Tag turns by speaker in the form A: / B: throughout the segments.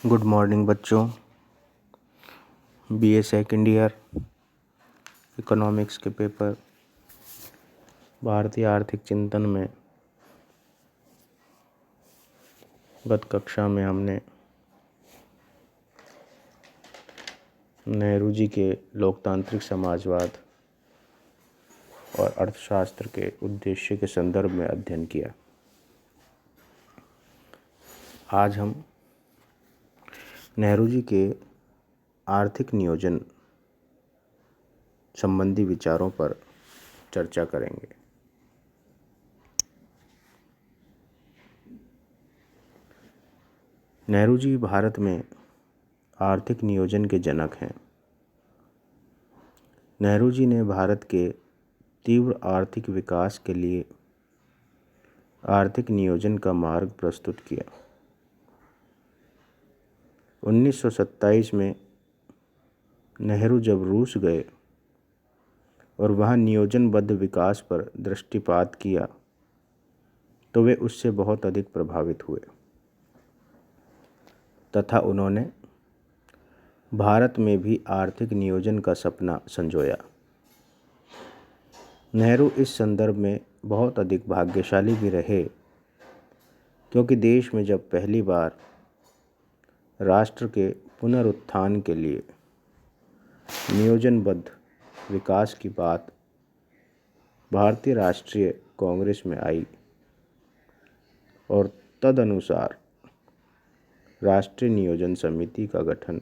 A: Good morning बच्चों। BA second year economics के paper भारतीय आर्थिक चिंतन में गत कक्षा में हमने नेहरू जी के लोकतांत्रिक समाजवाद और अर्थशास्त्र के उद्देश्य के संदर्भ में अध्ययन किया। आज हम नेहरू जी के आर्थिक नियोजन संबंधी विचारों पर चर्चा करेंगे। नेहरू जी भारत में आर्थिक नियोजन के जनक हैं। नेहरू जी ने भारत के तीव्र आर्थिक विकास के लिए आर्थिक नियोजन का मार्ग प्रस्तुत किया। 1927 में नेहरू जब रूस गए और वहाँ नियोजनबद्ध विकास पर दृष्टिपात किया तो वे उससे बहुत अधिक प्रभावित हुए तथा उन्होंने भारत में भी आर्थिक नियोजन का सपना संजोया। नेहरू इस संदर्भ में बहुत अधिक भाग्यशाली भी रहे, क्योंकि देश में जब पहली बार राष्ट्र के पुनरुत्थान के लिए नियोजनबद्ध विकास की बात भारतीय राष्ट्रीय कांग्रेस में आई और तदनुसार राष्ट्रीय नियोजन समिति का गठन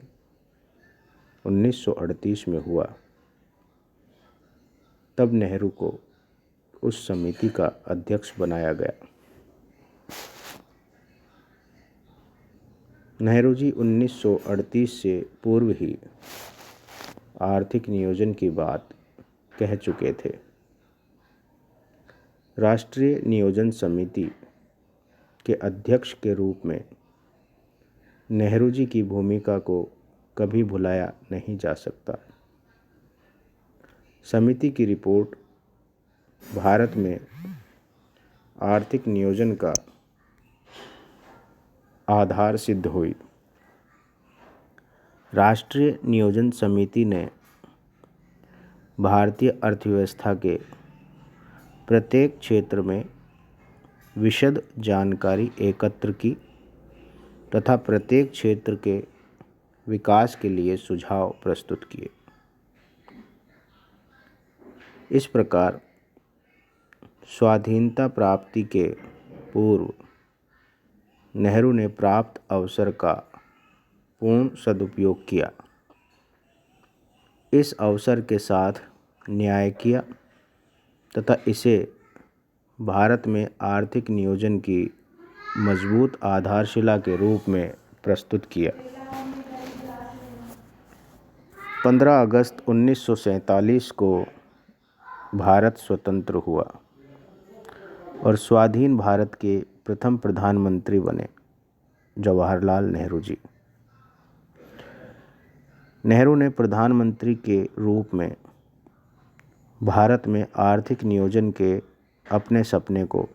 A: 1938 में हुआ, तब नेहरू को उस समिति का अध्यक्ष बनाया गया। नेहरू जी 1938 से पूर्व ही आर्थिक नियोजन की बात कह चुके थे। राष्ट्रीय नियोजन समिति के अध्यक्ष के रूप में नेहरू जी की भूमिका को कभी भुलाया नहीं जा सकता। समिति की रिपोर्ट भारत में आर्थिक नियोजन का आधार सिद्ध हुई। राष्ट्रीय नियोजन समिति ने भारतीय अर्थव्यवस्था के प्रत्येक क्षेत्र में विशद जानकारी एकत्र की तथा प्रत्येक क्षेत्र के विकास के लिए सुझाव प्रस्तुत किए। इस प्रकार स्वाधीनता प्राप्ति के पूर्व नेहरू ने प्राप्त अवसर का पूर्ण सदुपयोग किया। इस अवसर के साथ न्याय किया तथा इसे भारत में आर्थिक नियोजन की मजबूत आधारशिला के रूप में प्रस्तुत किया। 15 अगस्त 1947 को भारत स्वतंत्र हुआ और स्वाधीन भारत के प्रथम प्रधानमंत्री बने जवाहरलाल नेहरू जी। नेहरू ने प्रधानमंत्री के रूप में भारत में आर्थिक नियोजन के अपने सपने को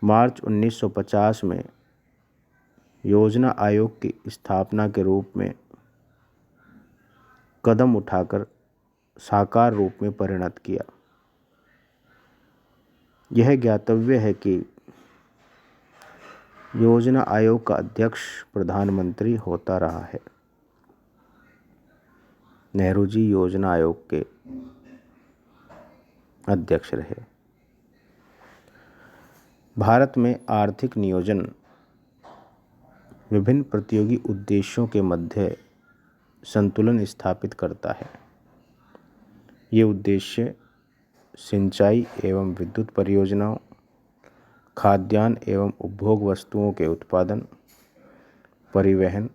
A: मार्च 1950 में योजना आयोग की स्थापना के रूप में कदम उठाकर साकार रूप में परिणत किया। यह ज्ञातव्य है कि योजना आयोग का अध्यक्ष प्रधानमंत्री होता रहा है। नेहरू जी योजना आयोग के अध्यक्ष रहे। भारत में आर्थिक नियोजन विभिन्न प्रतियोगी उद्देश्यों के मध्य संतुलन स्थापित करता है। ये उद्देश्य सिंचाई एवं विद्युत परियोजनाओं, खाद्यान्न एवं उपभोग वस्तुओं के उत्पादन, परिवहन,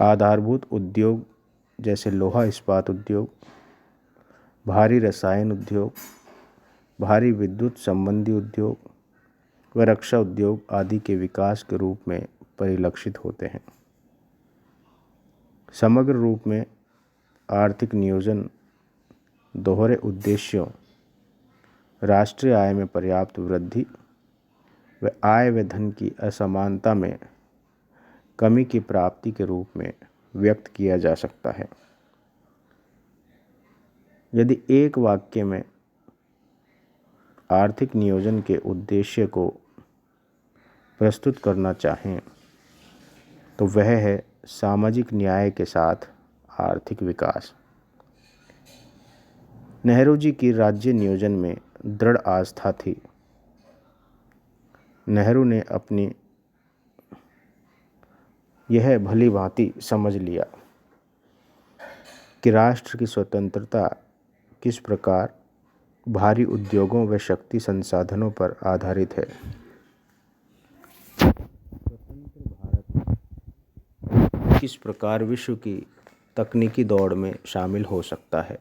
A: आधारभूत उद्योग जैसे लोहा इस्पात उद्योग, भारी रसायन उद्योग, भारी विद्युत संबंधी उद्योग व रक्षा उद्योग आदि के विकास के रूप में परिलक्षित होते हैं। समग्र रूप में आर्थिक नियोजन दोहरे उद्देश्यों, राष्ट्रीय आय में पर्याप्त वृद्धि व आय व धन की असमानता में कमी की प्राप्ति के रूप में व्यक्त किया जा सकता है। यदि एक वाक्य में आर्थिक नियोजन के उद्देश्य को प्रस्तुत करना चाहें तो वह है सामाजिक न्याय के साथ आर्थिक विकास। नेहरू जी की राज्य नियोजन में दृढ़ आस्था थी। नेहरू ने अपनी यह भली भांति समझ लिया कि राष्ट्र की स्वतंत्रता किस प्रकार भारी उद्योगों व शक्ति संसाधनों पर आधारित है। स्वतंत्र भारत किस प्रकार विश्व की तकनीकी दौड़ में शामिल हो सकता है।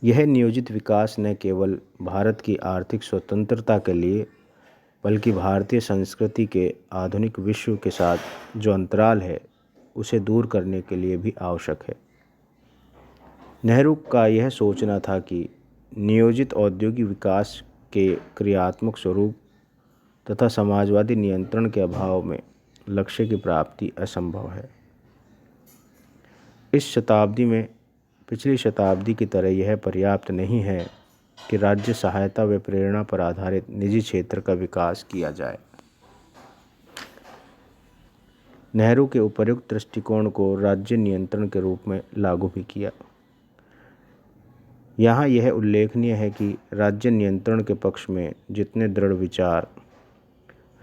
A: यह नियोजित विकास न केवल भारत की आर्थिक स्वतंत्रता के लिए बल्कि भारतीय संस्कृति के आधुनिक विश्व के साथ जो अंतराल है उसे दूर करने के लिए भी आवश्यक है। नेहरू का यह सोचना था कि नियोजित औद्योगिक विकास के क्रियात्मक स्वरूप तथा समाजवादी नियंत्रण के अभाव में लक्ष्य की प्राप्ति असंभव है। इस शताब्दी में पिछली शताब्दी की तरह यह पर्याप्त नहीं है कि राज्य सहायता व प्रेरणा पर आधारित निजी क्षेत्र का विकास किया जाए। नेहरू के उपर्युक्त दृष्टिकोण को राज्य नियंत्रण के रूप में लागू भी किया। यहाँ यह उल्लेखनीय है कि राज्य नियंत्रण के पक्ष में जितने दृढ़ विचार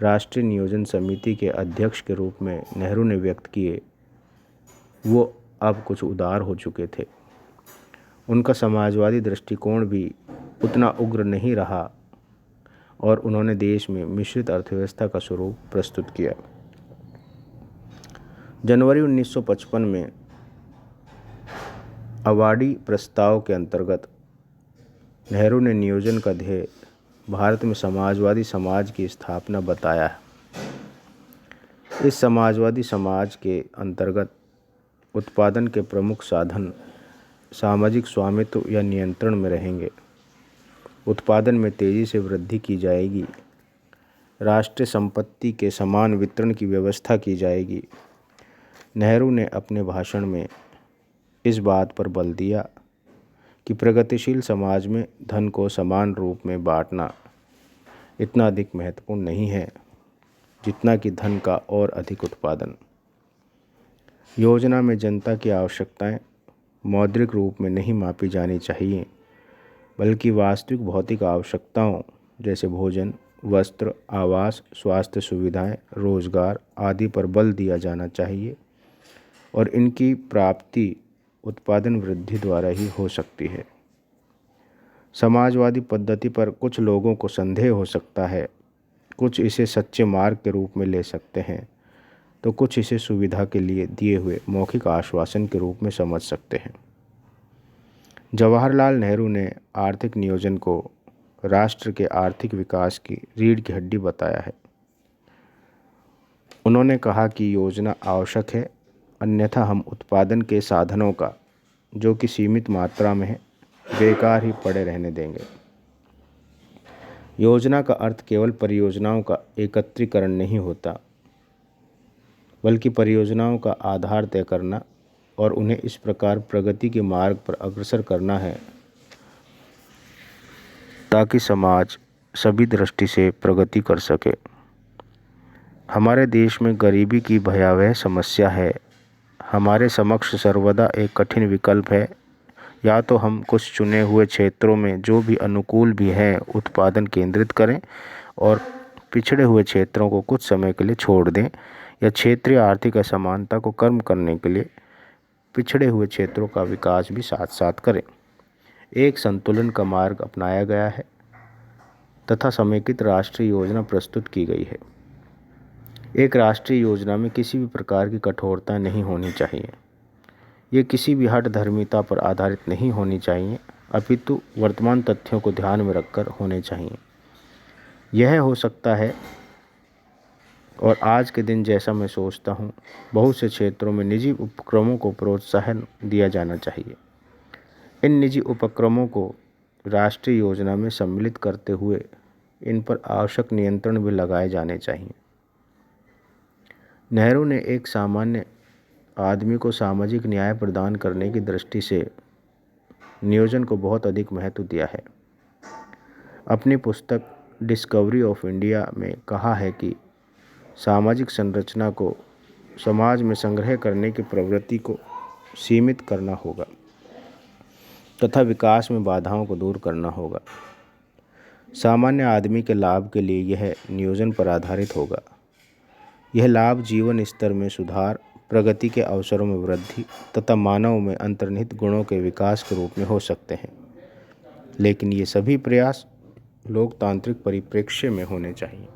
A: राष्ट्रीय नियोजन समिति के अध्यक्ष के रूप में नेहरू ने व्यक्त किए वो अब कुछ उदार हो चुके थे। उनका समाजवादी दृष्टिकोण भी उतना उग्र नहीं रहा और उन्होंने देश में मिश्रित अर्थव्यवस्था का स्वरूप प्रस्तुत किया। जनवरी 1955 में अवाडी प्रस्ताव के अंतर्गत नेहरू ने नियोजन का ध्येय भारत में समाजवादी समाज की स्थापना बताया है। इस समाजवादी समाज के अंतर्गत उत्पादन के प्रमुख साधन सामाजिक स्वामित्व या नियंत्रण में रहेंगे। उत्पादन में तेजी से वृद्धि की जाएगी। राष्ट्रीय संपत्ति के समान वितरण की व्यवस्था की जाएगी। नेहरू ने अपने भाषण में इस बात पर बल दिया कि प्रगतिशील समाज में धन को समान रूप में बांटना इतना अधिक महत्वपूर्ण नहीं है जितना कि धन का और अधिक उत्पादन। योजना में जनता की आवश्यकताएं मौद्रिक रूप में नहीं मापी जानी चाहिए बल्कि वास्तविक भौतिक आवश्यकताओं जैसे भोजन, वस्त्र, आवास, स्वास्थ्य सुविधाएं, रोजगार आदि पर बल दिया जाना चाहिए और इनकी प्राप्ति उत्पादन वृद्धि द्वारा ही हो सकती है। समाजवादी पद्धति पर कुछ लोगों को संदेह हो सकता है। कुछ इसे सच्चे मार्ग के रूप में ले सकते हैं तो कुछ इसे सुविधा के लिए दिए हुए मौखिक आश्वासन के रूप में समझ सकते हैं। जवाहरलाल नेहरू ने आर्थिक नियोजन को राष्ट्र के आर्थिक विकास की रीढ़ की हड्डी बताया है। उन्होंने कहा कि योजना आवश्यक है, अन्यथा हम उत्पादन के साधनों का जो कि सीमित मात्रा में है बेकार ही पड़े रहने देंगे। योजना का अर्थ केवल परियोजनाओं का एकत्रीकरण नहीं होता बल्कि परियोजनाओं का आधार तय करना और उन्हें इस प्रकार प्रगति के मार्ग पर अग्रसर करना है ताकि समाज सभी दृष्टि से प्रगति कर सके। हमारे देश में गरीबी की भयावह समस्या है। हमारे समक्ष सर्वदा एक कठिन विकल्प है, या तो हम कुछ चुने हुए क्षेत्रों में जो भी अनुकूल भी हैं उत्पादन केंद्रित करें और पिछड़े हुए क्षेत्रों को कुछ समय के लिए छोड़ दें, या क्षेत्रीय आर्थिक असमानता को कम करने के लिए पिछड़े हुए क्षेत्रों का विकास भी साथ साथ करें। एक संतुलन का मार्ग अपनाया गया है तथा समेकित राष्ट्रीय योजना प्रस्तुत की गई है। एक राष्ट्रीय योजना में किसी भी प्रकार की कठोरता नहीं होनी चाहिए। ये किसी भी हठ धर्मिता पर आधारित नहीं होनी चाहिए, अपितु वर्तमान तथ्यों को ध्यान में रखकर होने चाहिए। यह हो सकता है और आज के दिन जैसा मैं सोचता हूँ बहुत से क्षेत्रों में निजी उपक्रमों को प्रोत्साहन दिया जाना चाहिए। इन निजी उपक्रमों को राष्ट्रीय योजना में सम्मिलित करते हुए इन पर आवश्यक नियंत्रण भी लगाए जाने चाहिए। नेहरू ने एक सामान्य आदमी को सामाजिक न्याय प्रदान करने की दृष्टि से नियोजन को बहुत अधिक महत्व दिया है। अपनी पुस्तक डिस्कवरी ऑफ इंडिया में कहा है कि सामाजिक संरचना को समाज में संग्रह करने की प्रवृत्ति को सीमित करना होगा तथा विकास में बाधाओं को दूर करना होगा। सामान्य आदमी के लाभ के लिए यह नियोजन पर आधारित होगा। यह लाभ जीवन स्तर में सुधार, प्रगति के अवसरों में वृद्धि तथा मानव में अंतर्निहित गुणों के विकास के रूप में हो सकते हैं। लेकिन ये सभी प्रयास लोकतांत्रिक परिप्रेक्ष्य में होने चाहिए।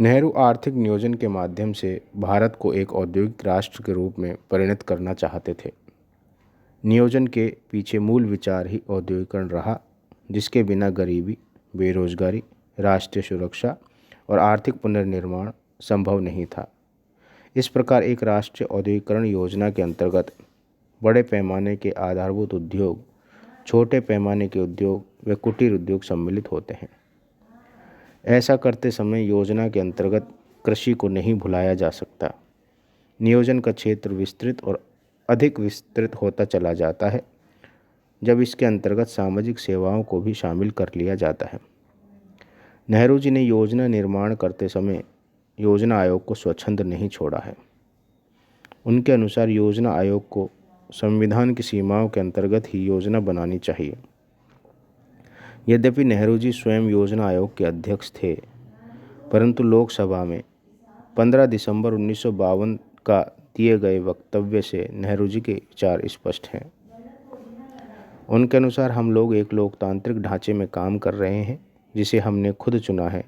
A: नेहरू आर्थिक नियोजन के माध्यम से भारत को एक औद्योगिक राष्ट्र के रूप में परिणत करना चाहते थे। नियोजन के पीछे मूल विचार ही औद्योगिकरण रहा, जिसके बिना गरीबी, बेरोजगारी, राष्ट्रीय सुरक्षा और आर्थिक पुनर्निर्माण संभव नहीं था। इस प्रकार एक राष्ट्रीय औद्योगिकरण योजना के अंतर्गत बड़े पैमाने के आधारभूत उद्योग, छोटे पैमाने के उद्योग व कुटीर उद्योग सम्मिलित होते हैं। ऐसा करते समय योजना के अंतर्गत कृषि को नहीं भुलाया जा सकता। नियोजन का क्षेत्र विस्तृत और अधिक विस्तृत होता चला जाता है जब इसके अंतर्गत सामाजिक सेवाओं को भी शामिल कर लिया जाता है। नेहरू जी ने योजना निर्माण करते समय योजना आयोग को स्वच्छंद नहीं छोड़ा है। उनके अनुसार योजना आयोग को संविधान की सीमाओं के अंतर्गत ही योजना बनानी चाहिए। यद्यपि नेहरू जी स्वयं योजना आयोग के अध्यक्ष थे, परंतु लोकसभा में 15 दिसंबर 1952 का दिए गए वक्तव्य से नेहरू जी के विचार स्पष्ट हैं। उनके अनुसार हम लोग एक लोकतांत्रिक ढांचे में काम कर रहे हैं जिसे हमने खुद चुना है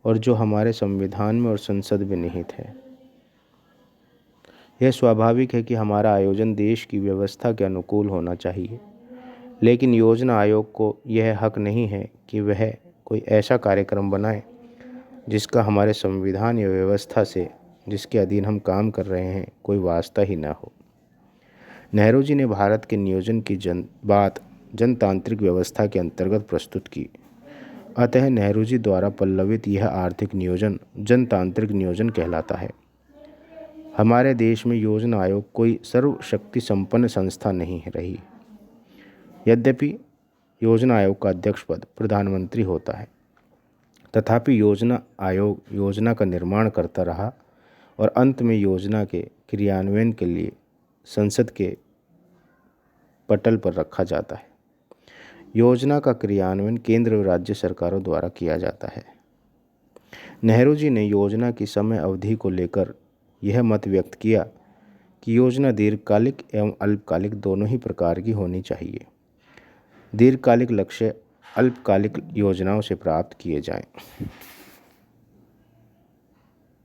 A: और जो हमारे संविधान में और संसद में निहित है। यह स्वाभाविक है कि हमारा आयोजन देश की व्यवस्था के अनुकूल होना चाहिए, लेकिन योजना आयोग को यह हक नहीं है कि वह कोई ऐसा कार्यक्रम बनाए जिसका हमारे संविधान या व्यवस्था से जिसके अधीन हम काम कर रहे हैं कोई वास्ता ही ना हो। नेहरू जी ने भारत के नियोजन की बात जनतांत्रिक व्यवस्था के अंतर्गत प्रस्तुत की। अतः नेहरू जी द्वारा पल्लवित यह आर्थिक नियोजन जनतांत्रिक नियोजन कहलाता है। हमारे देश में योजना आयोग कोई सर्वशक्ति संपन्न संस्था नहीं रही। यद्यपि योजना आयोग का अध्यक्ष पद प्रधानमंत्री होता है, तथापि योजना आयोग योजना का निर्माण करता रहा और अंत में योजना के क्रियान्वयन के लिए संसद के पटल पर रखा जाता है। योजना का क्रियान्वयन केंद्र और राज्य सरकारों द्वारा किया जाता है। नेहरू जी ने योजना की समय अवधि को लेकर यह मत व्यक्त किया कि योजना दीर्घकालिक एवं अल्पकालिक दोनों ही प्रकार की होनी चाहिए। दीर्घकालिक लक्ष्य अल्पकालिक योजनाओं से प्राप्त किए जाएं।